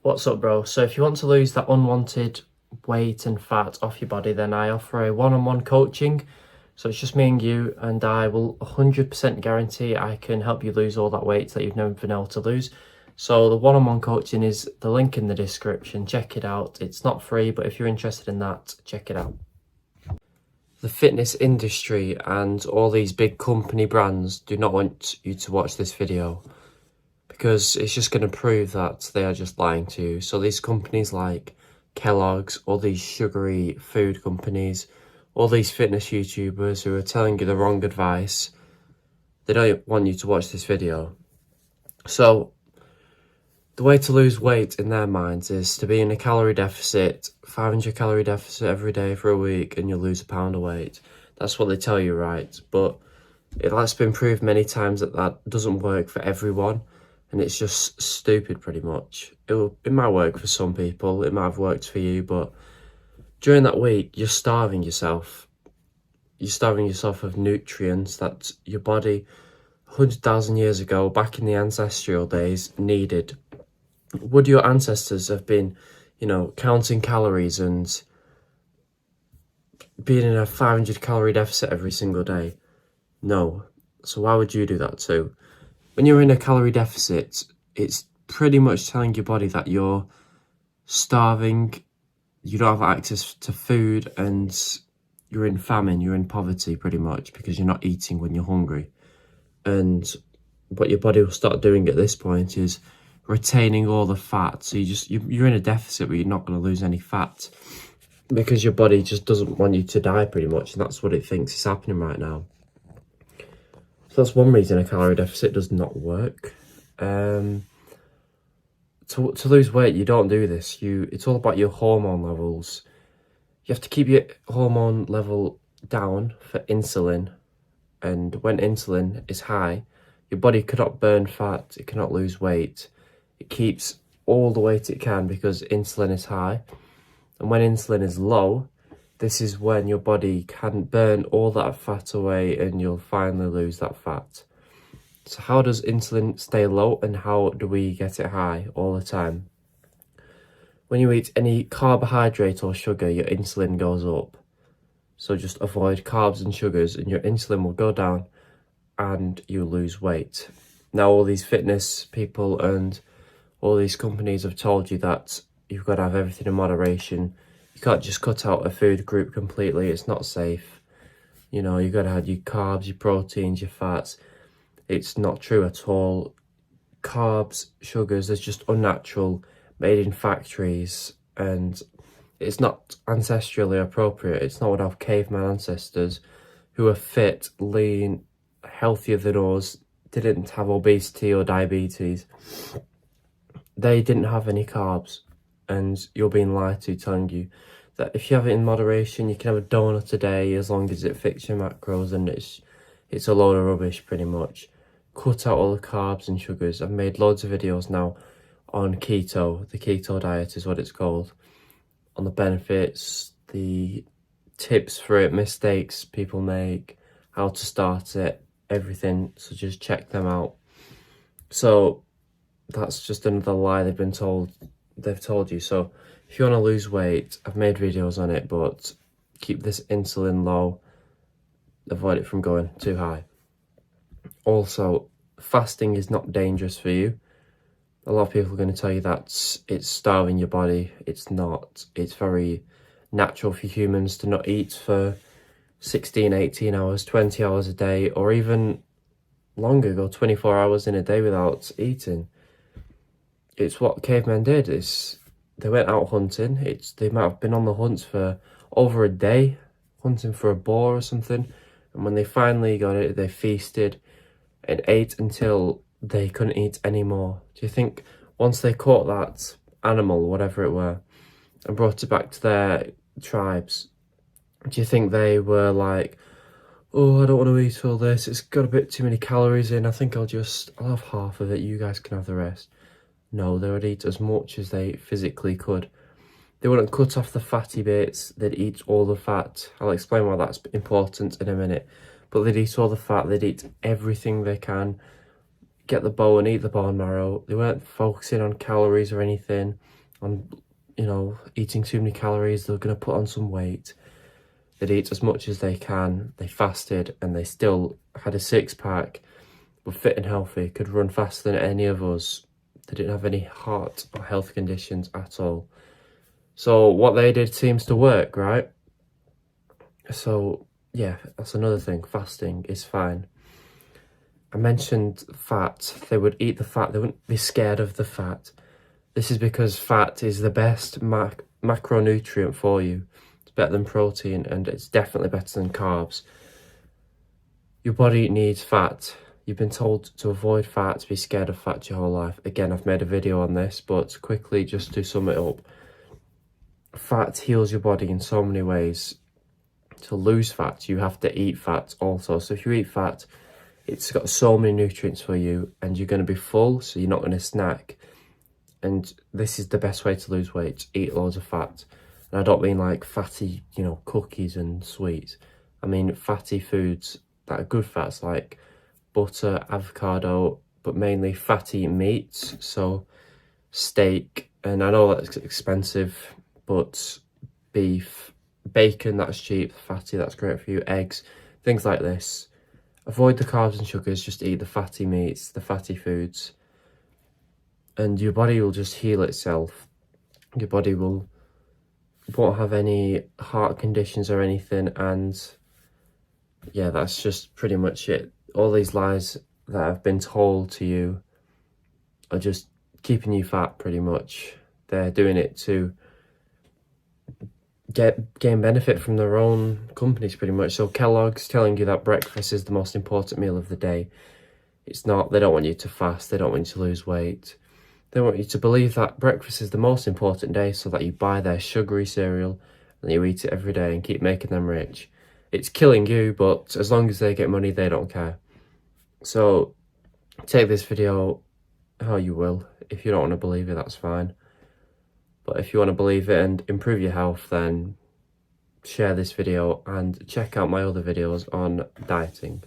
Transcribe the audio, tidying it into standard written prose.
What's up, bro? So if you want to lose that unwanted weight and fat off your body, then I offer a one-on-one coaching. So it's just me and you, and I will 100% guarantee I can help you lose all that weight that you've never been able to lose. So the one-on-one coaching is the link in the description. Check it out. It's not free, but if you're interested in that, check it out. The fitness industry and all these big company brands do not want you to watch this video, because it's just going to prove that they are just lying to you. So these companies like Kellogg's, all these sugary food companies, all these fitness YouTubers who are telling you the wrong advice, they don't want you to watch this video. So the way to lose weight in their minds is to be in a calorie deficit, 500 calorie deficit every day for a week, and you'll lose a pound of weight. That's what they tell you, right? But it's been proved many times that that doesn't work for everyone. And it's just stupid, pretty much. It might work for some people, it might have worked for you, but during that week, you're starving yourself. You're starving yourself of nutrients that your body, 100,000 years ago, back in the ancestral days, needed. Would your ancestors have been, counting calories and being in a 500 calorie deficit every single day? No. So why would you do that too? When you're in a calorie deficit, it's pretty much telling your body that you're starving, you don't have access to food, and you're in famine, you're in poverty pretty much, because you're not eating when you're hungry. And what your body will start doing at this point is retaining all the fat. So you're in a deficit, but you're not going to lose any fat, because your body just doesn't want you to die pretty much, and that's what it thinks is happening right now. So that's one reason a calorie deficit does not work. To lose weight, you don't do this. It's all about your hormone levels. You have to keep your hormone level down for insulin. And when insulin is high, your body cannot burn fat, it cannot lose weight. It keeps all the weight it can because insulin is high. And when insulin is low, this is when your body can burn all that fat away and you'll finally lose that fat. So how does insulin stay low and how do we get it high all the time? When you eat any carbohydrate or sugar, your insulin goes up. So just avoid carbs and sugars and your insulin will go down and you lose weight. Now all these fitness people and all these companies have told you that you've got to have everything in moderation. You can't just cut out a food group completely, it's not safe. You've got to have your carbs, your proteins, your fats. It's not true at all. Carbs, sugars, they're just unnatural, made in factories, and it's not ancestrally appropriate. It's not what our caveman ancestors, who are fit, lean, healthier than us, didn't have obesity or diabetes. They didn't have any carbs. And you're being lied to, telling you that if you have it in moderation, you can have a donut a day as long as it fits your macros, and it's a load of rubbish pretty much. Cut out all the carbs and sugars. I've made loads of videos now on keto. The keto diet is what it's called. On the benefits, the tips for it, mistakes people make, how to start it, everything. So just check them out. So that's just another lie they've told you. So if you want to lose weight, I've made videos on it, but keep this insulin low, avoid it from going too high. Also, fasting is not dangerous for you. A lot of people are going to tell you that it's starving your body. It's not. It's very natural for humans to not eat for 16, 18 hours, 20 hours a day, or even longer, go 24 hours in a day without eating. It's what cavemen did. They went out hunting. They might have been on the hunt for over a day, hunting for a boar or something. And when they finally got it, they feasted and ate until they couldn't eat anymore. Do you think once they caught that animal, whatever it were, and brought it back to their tribes, do you think they were like, oh, I don't want to eat all this, it's got a bit too many calories in, I think I'll have half of it, you guys can have the rest? No, they would eat as much as they physically could. They wouldn't cut off the fatty bits, they'd eat all the fat. I'll explain why that's important in a minute. But they'd eat all the fat, they'd eat everything they can, get the bone, eat the bone marrow. They weren't focusing on calories or anything, on, you know, eating too many calories. They were going to put on some weight. They'd eat as much as they can. They fasted and they still had a six-pack, were fit and healthy, could run faster than any of us. They didn't have any heart or health conditions at all. So what they did seems to work, right? So yeah, that's another thing. Fasting is fine. I mentioned fat. They would eat the fat. They wouldn't be scared of the fat. This is because fat is the best macronutrient for you. It's better than protein, and it's definitely better than carbs. Your body needs fat. You've been told to avoid fat, to be scared of fat your whole life. Again, I've made a video on this, but quickly, just to sum it up, fat heals your body in so many ways. To lose fat, you have to eat fat also. So if you eat fat, it's got so many nutrients for you, and you're going to be full, so you're not going to snack. And this is the best way to lose weight: eat loads of fat. And I don't mean like fatty, you know, cookies and sweets. I mean fatty foods that are good fats, like butter, avocado, but mainly fatty meats. So steak, and I know that's expensive, but beef, bacon, that's cheap, fatty, that's great for you, eggs, things like this. Avoid the carbs and sugars, just eat the fatty meats, the fatty foods, and your body will just heal itself. Your body won't have any heart conditions or anything, and yeah, that's just pretty much it. All these lies that have been told to you are just keeping you fat, pretty much. They're doing it to gain benefit from their own companies, pretty much. So Kellogg's telling you that breakfast is the most important meal of the day. It's not. They don't want you to fast. They don't want you to lose weight. They want you to believe that breakfast is the most important day, so that you buy their sugary cereal and you eat it every day and keep making them rich. It's killing you, but as long as they get money, they don't care. So take this video how you will. If you don't want to believe it, that's fine. But if you want to believe it and improve your health, then share this video and check out my other videos on dieting.